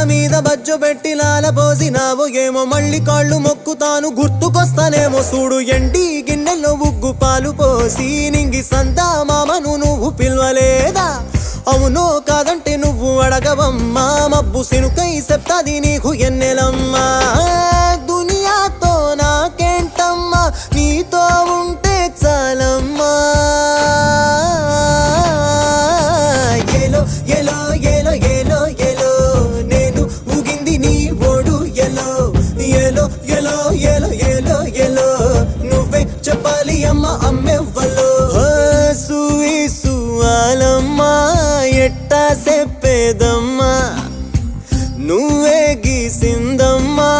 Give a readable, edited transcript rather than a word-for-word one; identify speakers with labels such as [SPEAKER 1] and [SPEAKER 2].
[SPEAKER 1] మీద బజ్జు పెట్టి లాల పోసినావు ఏమో మళ్ళీ కాళ్ళు మొక్కుతాను గుర్తుకొస్తానేమో చూడు ఎండి గిన్నెల్లో ఉగ్గు పాలు పోసి నింగి సంతా మామను నువ్వు పిలవలేదా అవునో కాదంటే నువ్వు అడగవమ్మా మబ్బు సినుకై చెప్తాది నీకు ఎన్నెలమ్మా దునియాతో నాకేంటమ్మా నీతో ఉంటే చాలమ్మా ఎలో ఎలో ఎలో ఎలో ఎలో నేను ఊగింది నీ ఓడు ఎలో ఎలో ఎలో ఎలో ఎలో ఎలో నువ్వే చెప్పాలి అమ్మ అమ్మెవ్వలో సువాలమ్మా ఎట్టా చెప్పేదమ్మా నువ్వే గీసిందమ్మా